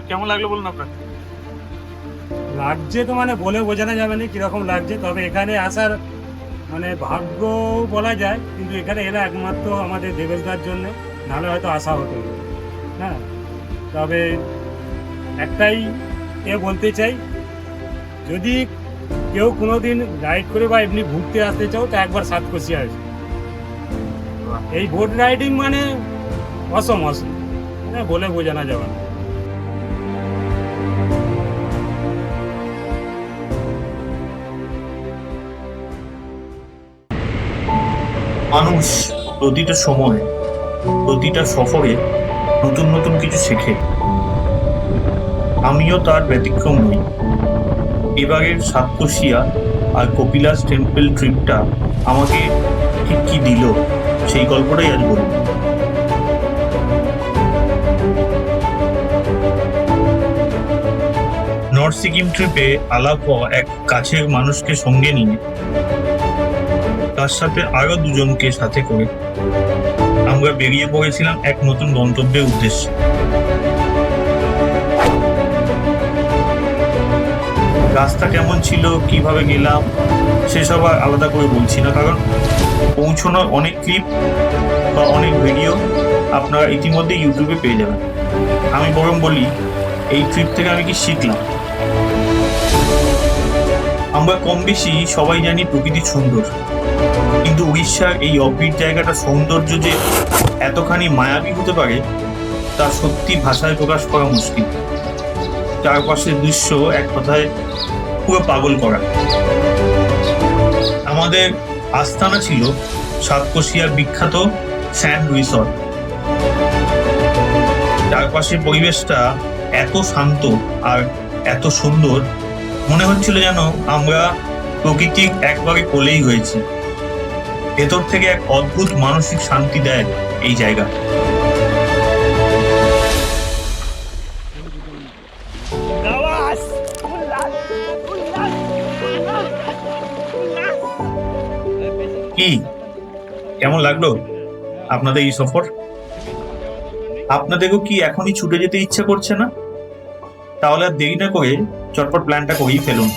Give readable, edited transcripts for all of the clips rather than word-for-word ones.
কেমন লাগলো বলুন আপনার? লাগছে তো মানে বলে বোঝানো যাবে না কিরকম লাগছে, তবে এখানে আসার মানে ভাগ্য বলা যায়, কিন্তু এখানে এরা একমাত্র আমাদের দেবেশদার জন্য, নাহলে হয়তো আসা হতো না। হ্যাঁ, তবে একটাই বলতে চাই, যদি কেউ কোনোদিন রাইড করে বা এমনি ঘুরতে আসতে চাও তো একবার সাতকোশিয়া আসবে। এই বোট রাইডিং মানে অসম, হ্যাঁ, বলে বোঝানো যাবে না। মানুষ প্রতিটা সময়, প্রতিটা সফরে নতুন নতুন কিছু শেখে। আমিও তার ব্যতিক্রম নই। এবারের সাতকোশিয়া আর কপিলাস টেম্পল ট্রিপটা আমাকে ঠিক কি দিল, সেই গল্পটাই আজ বলব। নর্থ সিকিম ট্রিপে আলাপ হওয়া এক কাছের মানুষকে সঙ্গে নিয়ে, তার সাথে আরো দুজনকে সাথে করে আমরা বেরিয়ে পড়েছিলাম এক নতুন গন্তব্যের উদ্দেশ্যে। রাস্তা কেমন ছিল, কিভাবে গেলাম, সেসব আর আলাদা করে বলছি না, কারণ পৌঁছানোর অনেক ক্লিপ বা অনেক ভিডিও আপনারা ইতিমধ্যে ইউটিউবে পেয়ে যাবেন। আমি বরং বলি এই ট্রিপ থেকে আমি কি শিখলাম। আমরা কম বেশি সবাই জানি প্রকৃতি সুন্দর, কিন্তু উড়িষ্যার এই অদ্ভুত জায়গাটা সৌন্দর্য যে এতখানি মায়াবী হতে পারে তা সত্যি ভাষায় প্রকাশ করা মুশকিল। চারপাশের দৃশ্য এক কথায় পুরো পাগল করা। আমাদের আস্তানা ছিল সাতকোশিয়ার বিখ্যাত স্যান্ড রিসর্ট। চারপাশের পরিবেশটা এত শান্ত আর এত সুন্দর, মনে হচ্ছিল যেন আমরা প্রকৃতির একবারে কোলেই হয়েছি। ভেতর থেকে এক অদ্ভুত মানসিক শান্তি দেয় এই জায়গা। কি কেমন লাগলো আপনাদের এই সফর? আপনাদেরও কি এখনই ছুটে যেতে ইচ্ছা করছে না? তাহলে আর দেরি না করে চটপট প্ল্যানটা করেই ফেলুন।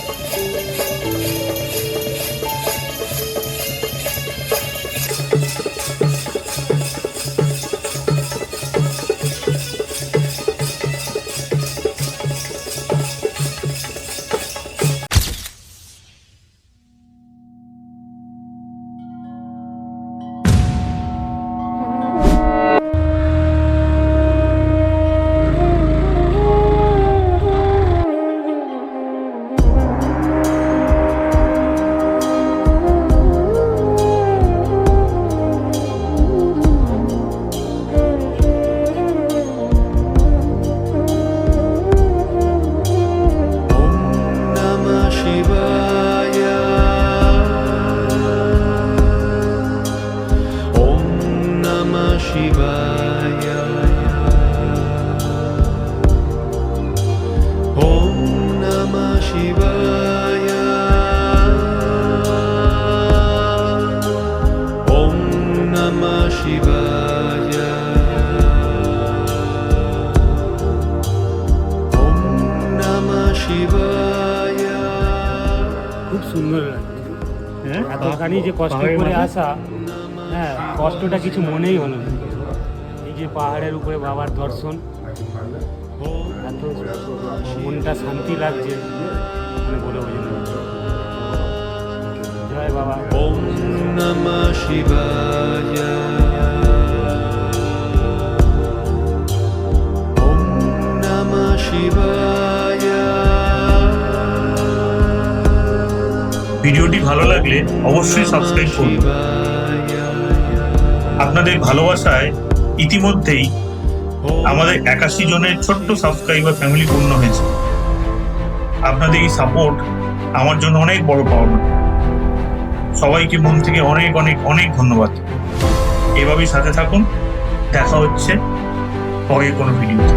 খুব সুন্দর লাগছে, এতখানি যে কষ্ট করে আসা, হ্যাঁ, কষ্টটা কিছু মনেই হলো না। এই যে পাহাড়ের উপরে বাবার দর্শন, এত মনটা শান্তি লাগছে, মানে বলে বোঝানো যাবে না। জয় বাবা। ওম নমঃ শিবায়। ওম নমঃ শিবায়। ভিডিওটি ভালো লাগলে অবশ্যই সাবস্ক্রাইব করুন। আপনাদের ভালোবাসায় ইতিমধ্যেই আমাদের 81 জনের ছোট্ট সাবস্ক্রাইবার ফ্যামিলি পূর্ণ হয়েছে। আপনাদের এই সাপোর্ট আমার জন্য অনেক বড় পাওনা। সবাইকে মন থেকে অনেক অনেক অনেক ধন্যবাদ। এভাবেই সাথে থাকুন। দেখা হচ্ছে পরে কোনো ভিডিওতে।